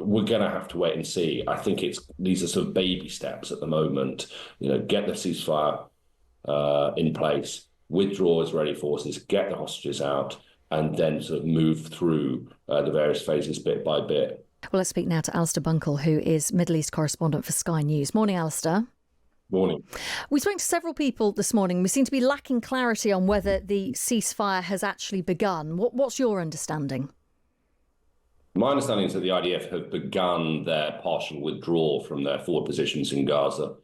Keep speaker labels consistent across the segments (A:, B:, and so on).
A: we're going to have to wait and see. I think these are sort of baby steps at the moment. Get the ceasefire in place, withdraw Israeli forces, get the hostages out, and then sort of move through the various phases bit by bit.
B: Well, let's speak now to Alistair Bunkall, who is Middle East correspondent for Sky News. Morning, Alistair.
A: Morning.
B: We spoke to several people this morning. We seem to be lacking clarity on whether the ceasefire has actually begun. What's your understanding?
A: My understanding is that the IDF have begun their partial withdrawal from their forward positions in Gaza.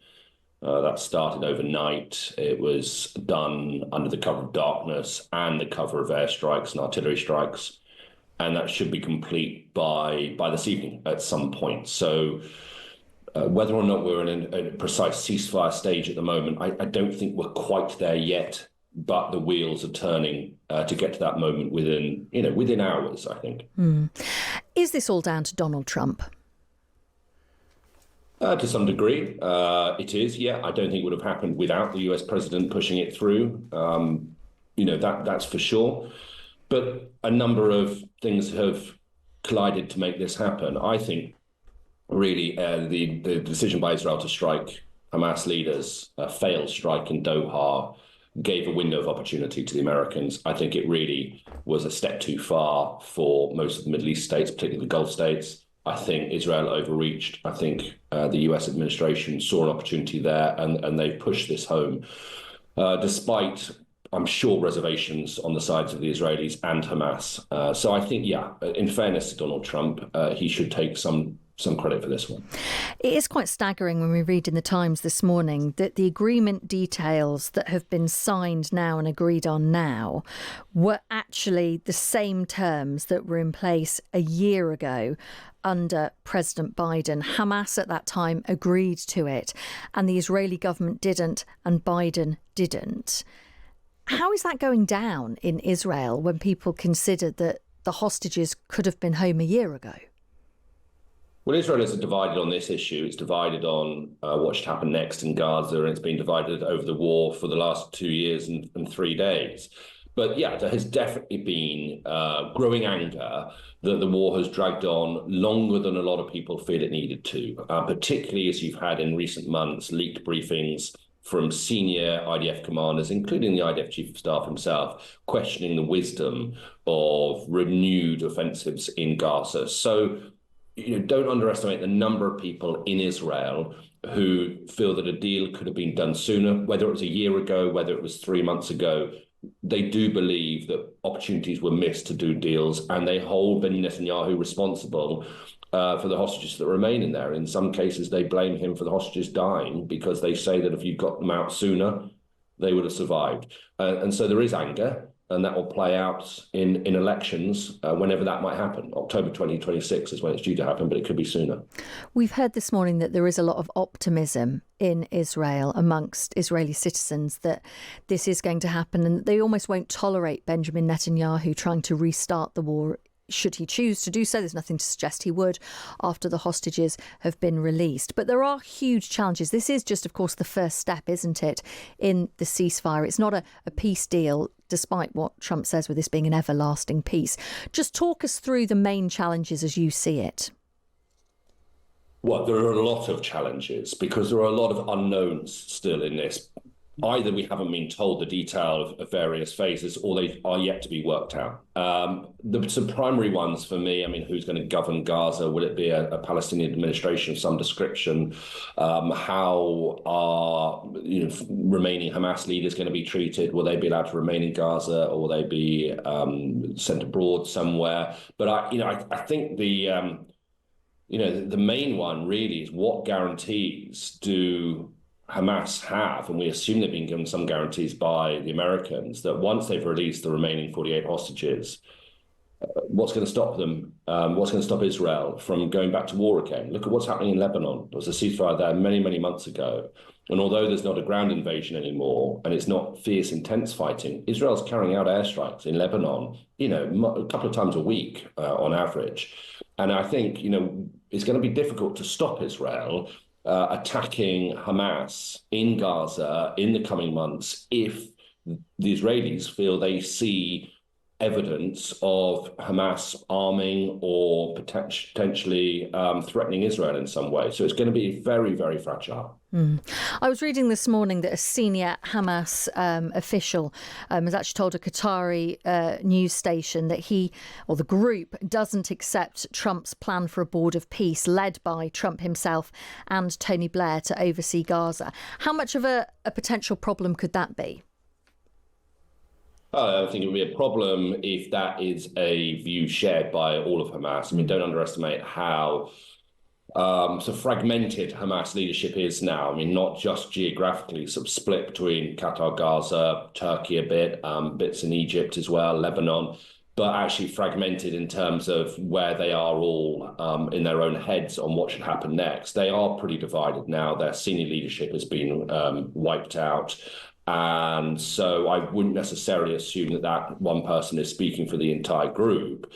A: That started overnight. It was done under the cover of darkness and the cover of airstrikes and artillery strikes. And that should be complete by this evening at some point. So whether or not we're in a precise ceasefire stage at the moment, I don't think we're quite there yet. But the wheels are turning to get to that moment within hours, I think.
B: Is this all down to Donald Trump?
A: To some degree, it is. Yeah, I don't think it would have happened without the US president pushing it through. That's for sure. But a number of things have collided to make this happen. I think, really, the decision by Israel to strike Hamas leaders, a failed strike in Doha, gave a window of opportunity to the Americans. I think it really was a step too far for most of the Middle East states, particularly the Gulf states. I think Israel overreached. I think the US administration saw an opportunity there and they pushed this home, despite, I'm sure, reservations on the sides of the Israelis and Hamas. So I think, in fairness to Donald Trump, he should take some credit for this one.
B: It is quite staggering when we read in the Times this morning that the agreement details that have been signed now and agreed on now were actually the same terms that were in place a year ago under President Biden. Hamas at that time agreed to it, and the Israeli government didn't, and Biden didn't. How is that going down in Israel when people consider that the hostages could have been home a year ago?
A: Well, Israel is divided on this issue. It's divided on what should happen next in Gaza, and it's been divided over the war for the last 2 years and 3 days. But there has definitely been growing anger that the war has dragged on longer than a lot of people feel it needed to, particularly as you've had in recent months leaked briefings from senior IDF commanders, including the IDF Chief of Staff himself, questioning the wisdom of renewed offensives in Gaza. So, don't underestimate the number of people in Israel who feel that a deal could have been done sooner, whether it was a year ago, whether it was 3 months ago. They do believe that opportunities were missed to do deals, and they hold Benjamin Netanyahu responsible for the hostages that remain in there. In some cases, they blame him for the hostages dying because they say that if you'd got them out sooner, they would have survived. And so there is anger. And that will play out in elections whenever that might happen. October 2026 is when it's due to happen, but it could be sooner.
B: We've heard this morning that there is a lot of optimism in Israel amongst Israeli citizens that this is going to happen and that they almost won't tolerate Benjamin Netanyahu trying to restart the war should he choose to do so. There's nothing to suggest he would after the hostages have been released. But there are huge challenges. This is just, of course, the first step, isn't it, in the ceasefire. It's not a peace deal, despite what Trump says with this being an everlasting peace. Just talk us through the main challenges as you see it.
A: Well, there are a lot of challenges because there are a lot of unknowns still in this. Either we haven't been told the detail of various phases or they are yet to be worked out. Some primary ones for me, who's going to govern Gaza? Will it be a Palestinian administration of some description? How are remaining Hamas leaders going to be treated? Will they be allowed to remain in Gaza or will they be sent abroad somewhere? But I think the main one really is what guarantees do Hamas have, and we assume they've been given some guarantees by the Americans, that once they've released the remaining 48 hostages, what's going to stop them? What's going to stop Israel from going back to war again? Look at what's happening in Lebanon. There was a ceasefire there many, many months ago. And although there's not a ground invasion anymore, and it's not fierce, intense fighting, Israel's carrying out airstrikes in Lebanon, a couple of times a week on average. And I think, it's going to be difficult to stop Israel attacking Hamas in Gaza in the coming months if the Israelis feel they see evidence of Hamas arming or potentially threatening Israel in some way. So it's going to be very, very fragile.
B: I was reading this morning that a senior Hamas official has actually told a Qatari news station that he, or the group, doesn't accept Trump's plan for a board of peace led by Trump himself and Tony Blair to oversee Gaza. How much of a potential problem could that be?
A: I think it would be a problem if that is a view shared by all of Hamas. I mean, don't underestimate how so fragmented Hamas leadership is now. I mean, not just geographically, sort of split between Qatar, Gaza, Turkey a bit, bits in Egypt as well, Lebanon, but actually fragmented in terms of where they are all in their own heads on what should happen next. They are pretty divided now. Their senior leadership has been wiped out. And so I wouldn't necessarily assume that one person is speaking for the entire group.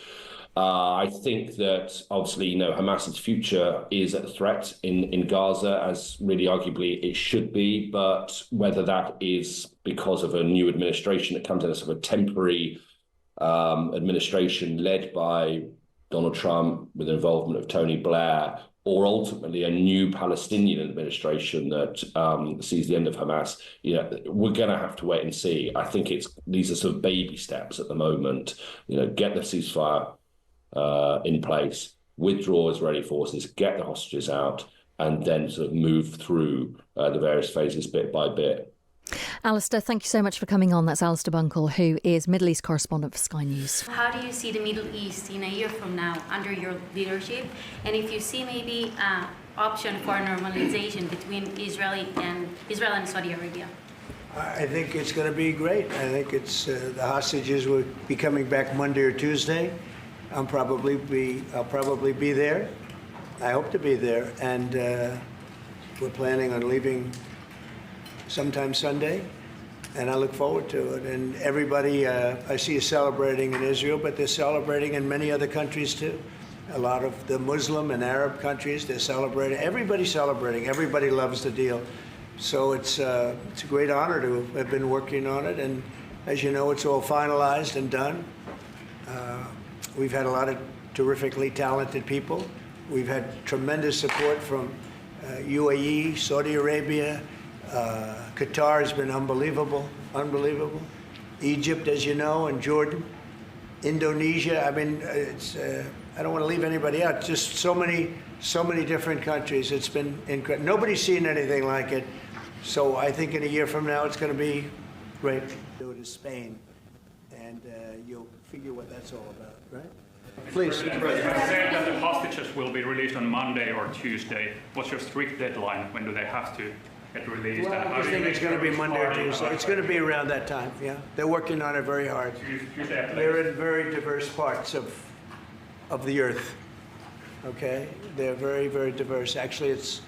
A: I think that obviously, Hamas's future is a threat in Gaza, as really arguably it should be. But whether that is because of a new administration that comes in as sort of a temporary administration led by Donald Trump with the involvement of Tony Blair, or ultimately a new Palestinian administration that sees the end of Hamas, we're going to have to wait and see. I think these are sort of baby steps at the moment. Get the ceasefire in place, withdraw Israeli forces, get the hostages out, and then sort of move through the various phases bit by bit.
B: Alistair, thank you so much for coming on. That's Alistair Bunkall, who is Middle East correspondent for Sky News.
C: How do you see the Middle East in a year from now under your leadership? And if you see maybe an option for normalization between Israel and Saudi Arabia?
D: I think it's going to be great. I think it's the hostages will be coming back Monday or Tuesday. I'll probably be there. I hope to be there, and we're planning on leaving sometime Sunday, and I look forward to it. And everybody I see is celebrating in Israel, but they're celebrating in many other countries too. A lot of the Muslim and Arab countries, they're celebrating. Everybody's celebrating. Everybody loves the deal. So it's a great honor to have been working on it. And as you know, it's all finalized and done. We've had a lot of terrifically talented people. We've had tremendous support from UAE, Saudi Arabia. Qatar has been unbelievable. Egypt, as you know, and Jordan, Indonesia. I mean, I don't want to leave anybody out. Just so many different countries. It's been incredible. Nobody's seen anything like it. So I think in a year from now, it's going to be great. Do it in Spain, and you'll figure what that's all about, right? Please.
E: Mr. President, you said that the hostages will be released on Monday or Tuesday. What's your strict deadline? When do they have to get released?
D: Well, I think it's going to be Monday or Tuesday. It's going to be around that time, yeah. They're working on it very hard. They're in very diverse parts of the earth, okay? They're very, very diverse. Actually, it's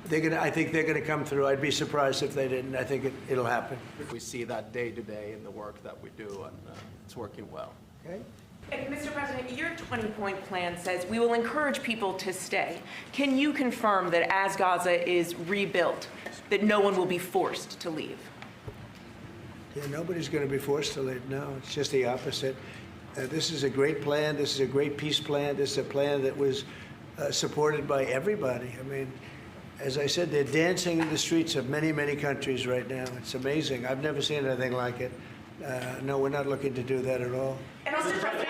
D: I think they're going to come through. I'd be surprised if they didn't. I think it'll happen.
F: We see that day to day in the work that we do, and it's working well.
D: Okay?
G: Mr. President, your 20-point plan says we will encourage people to stay. Can you confirm that as Gaza is rebuilt, that no one will be forced to leave?
D: Yeah, nobody's going to be forced to leave. No, it's just the opposite. This is a great plan. This is a great peace plan. This is a plan that was supported by everybody. I mean, as I said, they're dancing in the streets of many, many countries right now. It's amazing. I've never seen anything like it. No, we're not looking to do that at all.
G: And also,